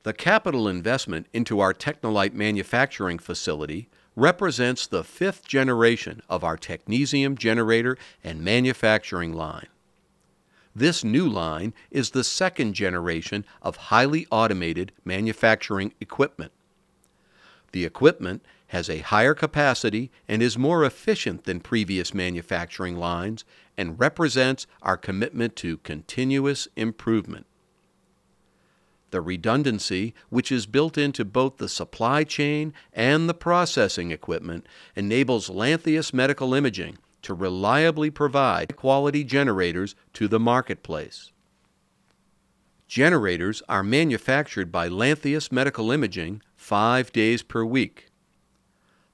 The capital investment into our Technolite manufacturing facility represents the 5th generation of our technetium generator and manufacturing line. This new line is the 2nd generation of highly automated manufacturing equipment. The equipment has a higher capacity and is more efficient than previous manufacturing lines and represents our commitment to continuous improvement. The redundancy, which is built into both the supply chain and the processing equipment, enables Lantheus Medical Imaging to reliably provide quality generators to the marketplace. Generators are manufactured by Lantheus Medical Imaging 5 days per week.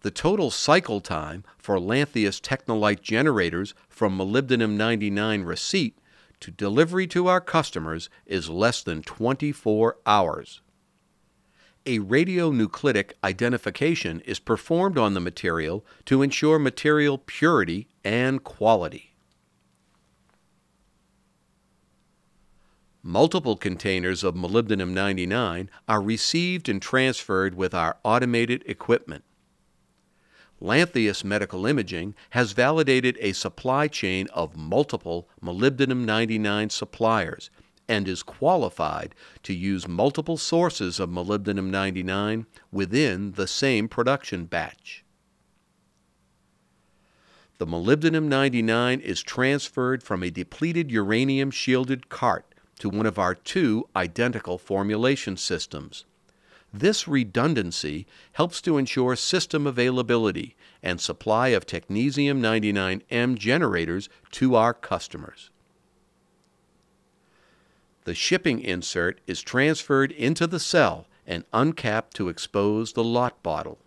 The total cycle time for Lantheus Technolite generators from molybdenum-99 receipt to delivery to our customers is less than 24 hours. A radionuclidic identification is performed on the material to ensure material purity and quality. Multiple containers of molybdenum-99 are received and transferred with our automated equipment. Lantheus Medical Imaging has validated a supply chain of multiple molybdenum-99 suppliers and is qualified to use multiple sources of molybdenum-99 within the same production batch. The molybdenum-99 is transferred from a depleted uranium-shielded cart to one of our 2 identical formulation systems. This redundancy helps to ensure system availability and supply of technetium-99m generators to our customers. The shipping insert is transferred into the cell and uncapped to expose the lot bottle.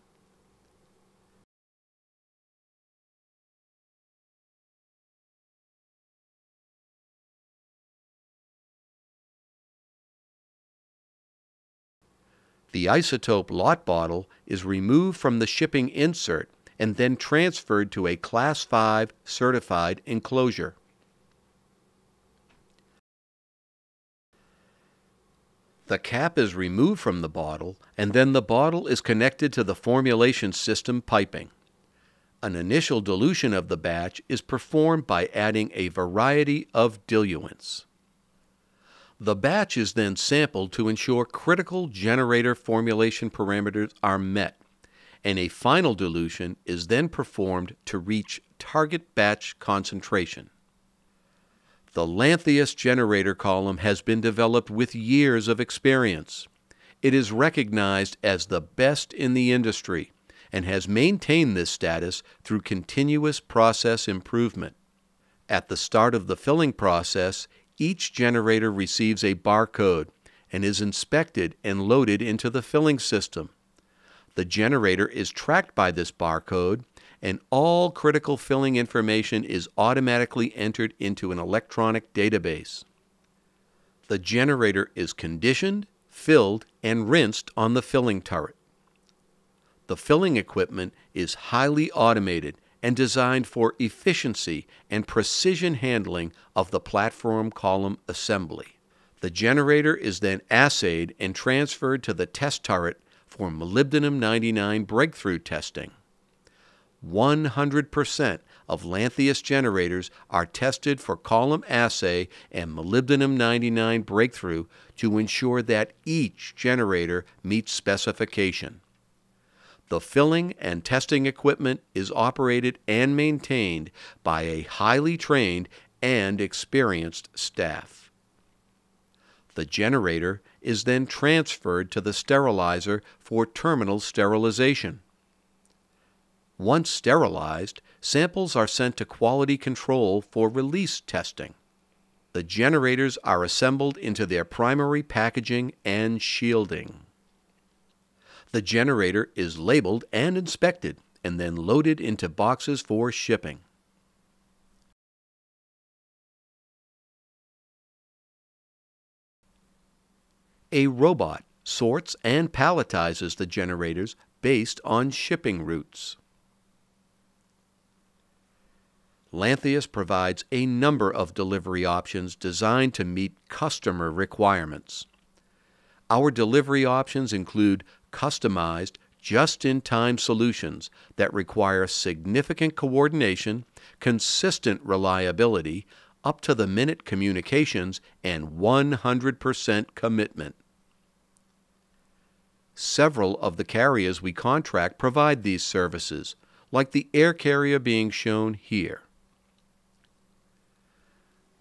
The isotope lot bottle is removed from the shipping insert and then transferred to a Class 5 certified enclosure. The cap is removed from the bottle, and then the bottle is connected to the formulation system piping. An initial dilution of the batch is performed by adding a variety of diluents. The batch is then sampled to ensure critical generator formulation parameters are met, and a final dilution is then performed to reach target batch concentration. The Lantheus generator column has been developed with years of experience. It is recognized as the best in the industry and has maintained this status through continuous process improvement. At the start of the filling process, each generator receives a barcode and is inspected and loaded into the filling system. The generator is tracked by this barcode, and all critical filling information is automatically entered into an electronic database. The generator is conditioned, filled, and rinsed on the filling turret. The filling equipment is highly automated and designed for efficiency and precision handling of the platform column assembly. The generator is then assayed and transferred to the test turret for molybdenum-99 breakthrough testing. 100% of Lantheus generators are tested for column assay and molybdenum-99 breakthrough to ensure that each generator meets specification. The filling and testing equipment is operated and maintained by a highly trained and experienced staff. The generator is then transferred to the sterilizer for terminal sterilization. Once sterilized, samples are sent to quality control for release testing. The generators are assembled into their primary packaging and shielding. The generator is labeled and inspected and then loaded into boxes for shipping. A robot sorts and palletizes the generators based on shipping routes. Lantheus provides a number of delivery options designed to meet customer requirements. Our delivery options include customized, just-in-time solutions that require significant coordination, consistent reliability, up-to-the-minute communications, and 100% commitment. Several of the carriers we contract provide these services, like the air carrier being shown here.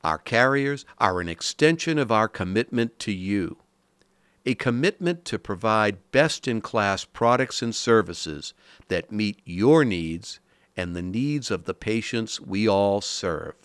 Our carriers are an extension of our commitment to you, a commitment to provide best-in-class products and services that meet your needs and the needs of the patients we all serve.